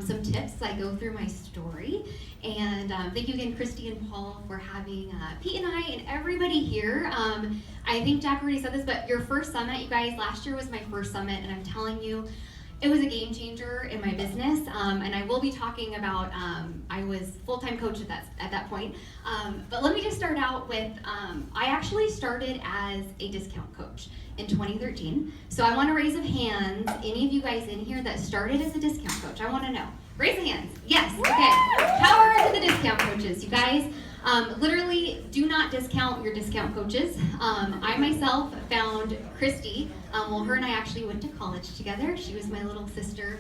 some tips as I go through my story. And thank you again, Christy and Paul, for having Pete and I and everybody here. I think Jack already said this, but your first summit, you guys, last year was my first summit, and I'm telling you, it was a game changer in my business, and I will be talking about, I was full-time coach at that point, but let me just start out with, I actually started as a discount coach in 2013, so I want to raise of hands, any of you guys in here that started as a discount coach, I want to know. Raise the hands. Yes, okay. Power to the discount coaches, you guys. Literally, do not discount your discount coaches. I myself found Christy. Well, her and I actually went to college together. She was my little sister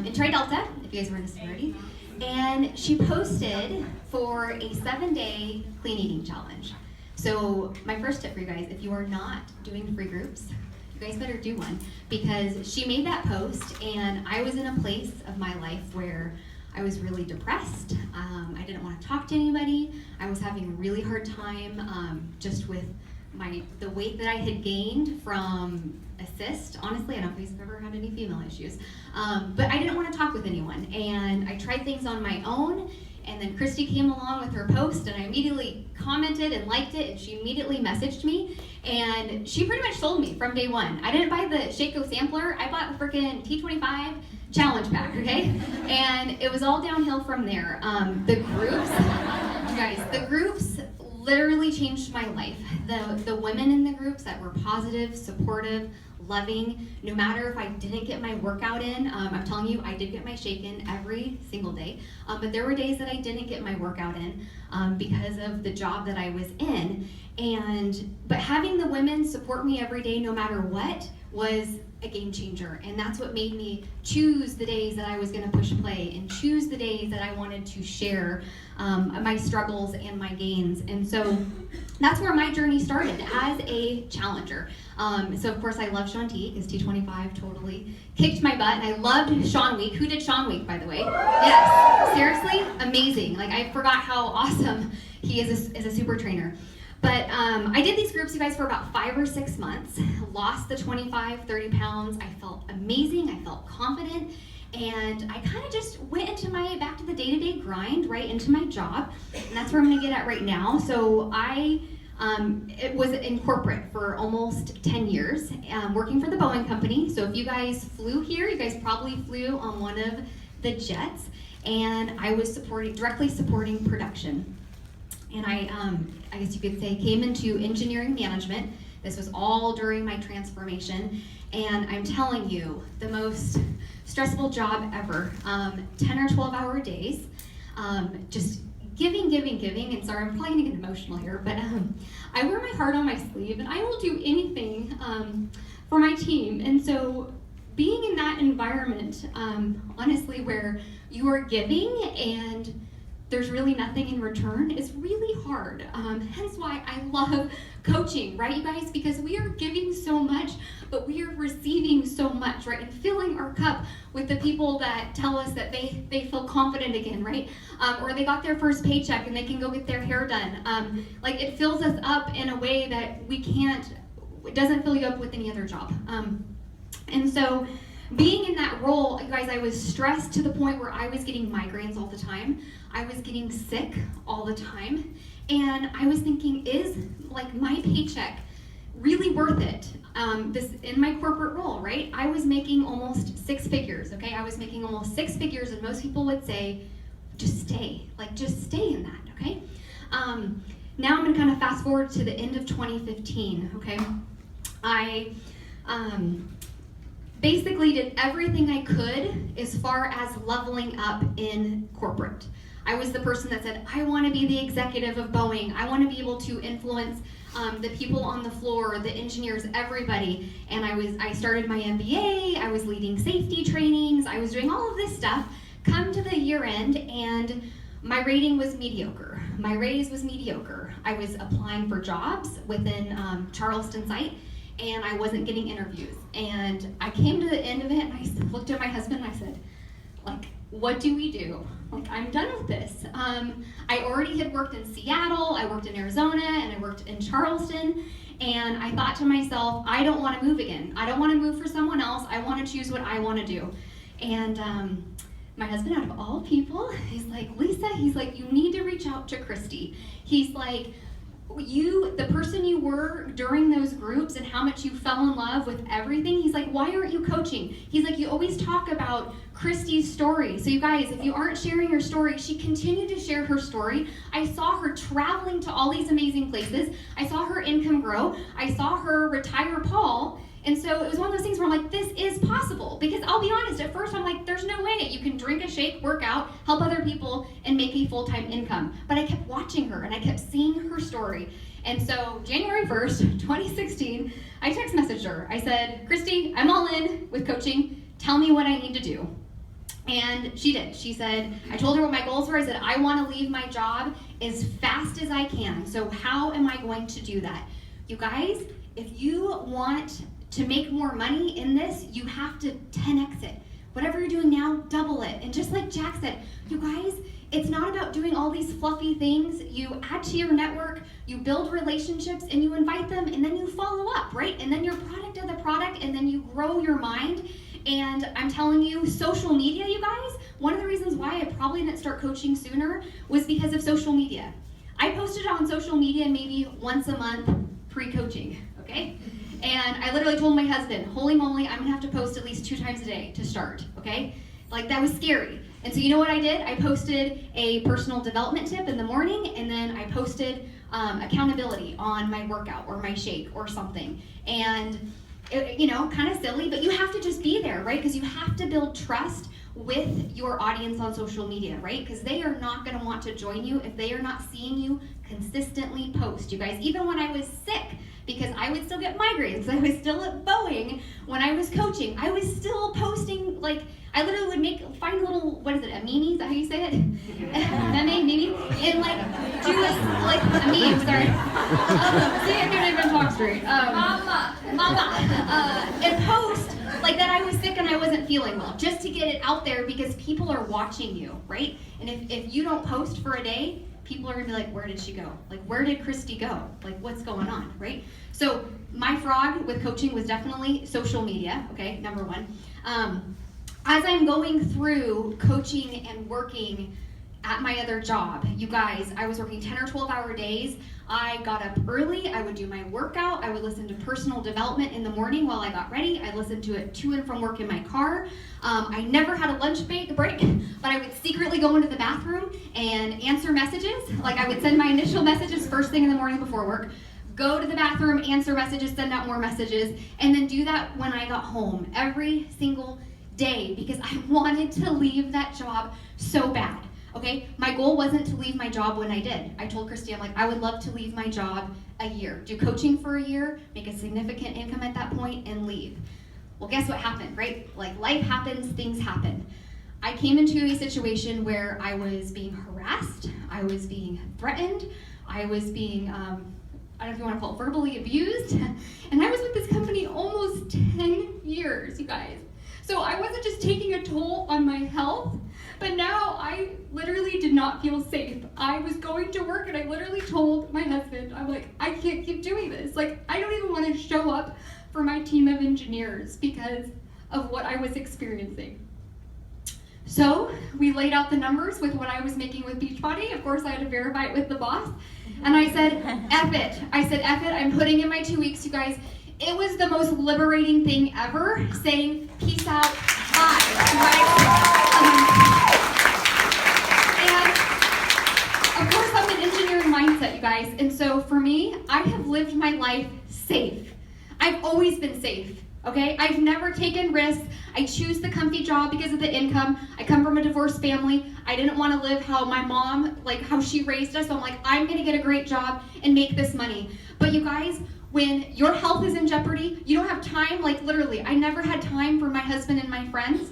in Tri Delta, if you guys were in a sorority. And she posted for a 7-day clean eating challenge. So my first tip for you guys, if you are not doing free groups, you guys better do one, because she made that post and I was in a place of my life where I was really depressed. I didn't want to talk to anybody. I was having a really hard time just with the weight that I had gained from a cyst. Honestly, I don't know if you've ever had any female issues, but I didn't want to talk with anyone. And I tried things on my own, and then Christy came along with her post, and I immediately commented and liked it, and she immediately messaged me, and she pretty much sold me from day one. I didn't buy the Shaco sampler, I bought the freaking T25 challenge pack, okay? And it was all downhill from there. The groups, you guys, the groups literally changed my life. The women in the groups that were positive, supportive, loving, no matter if I didn't get my workout in, I'm telling you, I did get my shake in every single day, but there were days that I didn't get my workout in because of the job that I was in, but having the women support me every day, no matter what, was a game changer, and that's what made me choose the days that I was gonna push play and choose the days that I wanted to share my struggles and my gains. And so that's where my journey started, as a challenger. So of course I love Sean T, because T25 totally kicked my butt, and I loved Sean Week. Who did Sean Week, by the way? Yes, seriously, amazing. Like, I forgot how awesome he is as a super trainer. But I did these groups, you guys, for about 5 or 6 months, lost the 25, 30 pounds. I felt amazing, I felt confident, and I kind of just went into back to the day-to-day grind, right into my job, and that's where I'm gonna get at right now. So it was in corporate for almost 10 years, working for the Boeing company. So if you guys flew here, you guys probably flew on one of the jets, and I was directly supporting production. And I guess you could say, came into engineering management. This was all during my transformation. And I'm telling you, the most stressful job ever. 10 or 12 hour days, just giving. And sorry, I'm probably gonna get emotional here, but I wear my heart on my sleeve, and I will do anything for my team. And so being in that environment, honestly, where you are giving and there's really nothing in return, is really hard. Hence why I love coaching, right, you guys? Because we are giving so much, but we are receiving so much, right? And filling our cup with the people that tell us that they feel confident again, right? Or they got their first paycheck and they can go get their hair done. Like, it fills us up in a way that it doesn't fill you up with any other job. And so, being in that role, you guys, I was stressed to the point where I was getting migraines all the time. I was getting sick all the time. And I was thinking, is like my paycheck really worth it? This in my corporate role, right? I was making almost 6 figures, okay? I was making almost 6 figures, and most people would say, just stay in that, okay? Now I'm gonna kind of fast forward to the end of 2015, okay? I basically did everything I could as far as leveling up in corporate. I was the person that said, I want to be the executive of Boeing. I want to be able to influence the people on the floor, the engineers, everybody. And I started my MBA, I was leading safety trainings, I was doing all of this stuff. Come to the year end, and my rating was mediocre. My raise was mediocre. I was applying for jobs within Charleston site, and I wasn't getting interviews. And I came to the end of it, and I looked at my husband and I said, like, what do we do? Like, I'm done with this. I already had worked in Seattle, I worked in Arizona, and I worked in Charleston, and I thought to myself, I don't want to move again. I don't want to move for someone else. I want to choose what I want to do. And my husband, out of all people, he's like, Lisa, he's like, you need to reach out to Christy. He's like, the person you were during those groups and how much you fell in love with everything, he's like, why aren't you coaching? He's like, you always talk about Christy's story. So you guys, if you aren't sharing her story, she continued to share her story. I saw her traveling to all these amazing places. I saw her income grow. I saw her retire Paul. And so it was one of those things where I'm like, this is possible. Because I'll be honest, at first I'm like, there's no way you can drink a shake, work out, help other people, and make a full-time income. But I kept watching her and I kept seeing her story. And so January 1st, 2016, I text messaged her. I said, Christy, I'm all in with coaching. Tell me what I need to do. And she did. She said, I told her what my goals were. I said, I want to leave my job as fast as I can. So how am I going to do that? You guys, if you want to make more money in this, you have to 10x it. Whatever you're doing now, double it. And just like Jack said, you guys, it's not about doing all these fluffy things. You add to your network, you build relationships, and you invite them, and then you follow up, right? And then you're product of the product, and then you grow your mind. And I'm telling you, social media, you guys, one of the reasons why I probably didn't start coaching sooner was because of social media. I posted on social media maybe once a month pre-coaching, okay? And I literally told my husband, holy moly, I'm gonna have to post at least 2 times a day to start, okay? Like, that was scary. And so you know what I did? I posted a personal development tip in the morning, and then I posted accountability on my workout or my shake or something. And, kind of silly, but you have to just be there, right? Because you have to build trust with your audience on social media, right? Because they are not gonna want to join you if they are not seeing you consistently post. You guys, even when I was sick, because I would still get migraines. I was still at Boeing when I was coaching. I was still posting, like, I literally would find little, what is it, a meme? Is that how you say it? Meme? And like, do a meme, sorry. See, I couldn't even talk straight. Mama. And post, like, that I was sick and I wasn't feeling well, just to get it out there because people are watching you, right? And if you don't post for a day, people are gonna be like, where did she go? Like, where did Christy go? Like, what's going on, right? So my frog with coaching was definitely social media, okay, number one. As I'm going through coaching and working at my other job, you guys, I was working 10 or 12-hour days. I got up early, I would do my workout, I would listen to personal development in the morning while I got ready. I listened to it to and from work in my car. I never had a lunch break, but I would secretly go into the bathroom and answer messages. Like, I would send my initial messages first thing in the morning before work, go to the bathroom, answer messages, send out more messages, and then do that when I got home every single day because I wanted to leave that job so bad. Okay, my goal wasn't to leave my job when I did. I told Christy, I'm like, I would love to leave my job a year, do coaching for a year, make a significant income at that point, and leave. Well, guess what happened, right? Like, life happens, things happen. I came into a situation where I was being harassed, I was being threatened, I was being, I don't know if you want to call it verbally abused, and I was with this company almost 10 years, you guys. So I wasn't just taking a toll on my health, but now I literally did not feel safe. I was going to work and I literally told my husband, I'm like, I can't keep doing this. Like, I don't even want to show up for my team of engineers because of what I was experiencing. So we laid out the numbers with what I was making with Beachbody. Of course, I had to verify it with the boss. And I said, F it. I said, F it, I'm putting in my 2 weeks, you guys. It was the most liberating thing ever, saying, peace out, bye, right? And of course, I'm an engineering mindset, you guys. And so for me, I have lived my life safe. I've always been safe, okay? I've never taken risks. I choose the comfy job because of the income. I come from a divorced family. I didn't want to live how my mom, like how she raised us. So I'm like, I'm going to get a great job and make this money. But you guys, when your health is in jeopardy, you don't have time, like literally, I never had time for my husband and my friends.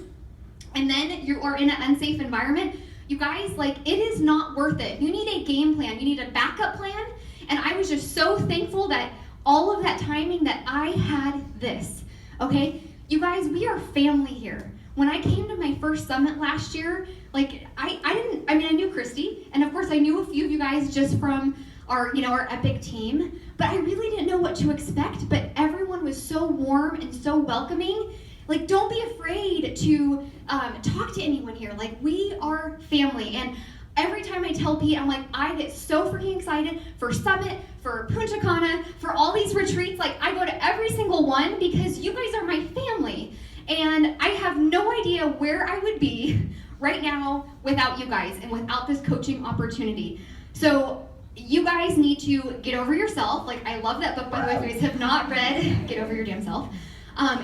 And then you are in an unsafe environment. You guys, like, it is not worth it. You need a game plan. You need a backup plan. And I was just so thankful that all of that timing that I had this, okay? You guys, we are family here. When I came to my first summit last year, like, I knew Christy, and of course I knew a few of you guys just from our epic team, but I really didn't know what to expect, but everyone was so warm and so welcoming. Like, don't be afraid to talk to anyone here. Like, we are family. And every time I tell Pete, I'm like, I get so freaking excited for Summit, for Punta Cana, for all these retreats. Like, I go to every single one because you guys are my family. And I have no idea where I would be right now without you guys and without this coaching opportunity. So you guys need to get over yourself. Like, I love that book, by the way, if you guys have not read Get Over Your Damn Self.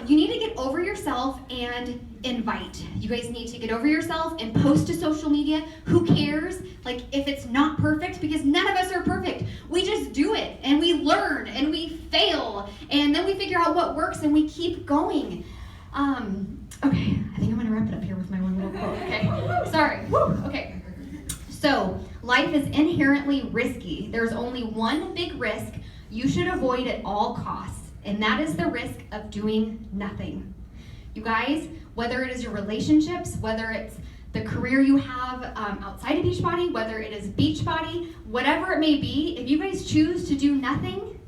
You need to get over yourself and invite. You guys need to get over yourself and post to social media. Who cares? Like, if it's not perfect, because none of us are perfect. We just do it, and we learn, and we fail, and then we figure out what works, and we keep going. Okay, I think I'm gonna wrap it up here with my one little quote, okay? Sorry, woo, okay. So, life is inherently risky. There's only one big risk you should avoid at all costs, and that is the risk of doing nothing. You guys, whether it is your relationships, whether it's the career you have outside of Beachbody, whether it is Beachbody, whatever it may be, if you guys choose to do nothing,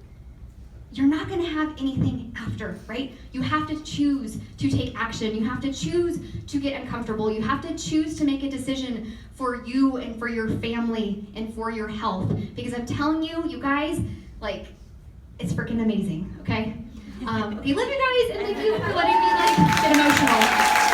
you're not gonna have anything after, right? You have to choose to take action. You have to choose to get uncomfortable. You have to choose to make a decision for you and for your family and for your health. Because I'm telling you, you guys, like, it's freaking amazing, okay? Okay, love you guys, and thank you for letting me, like, get emotional.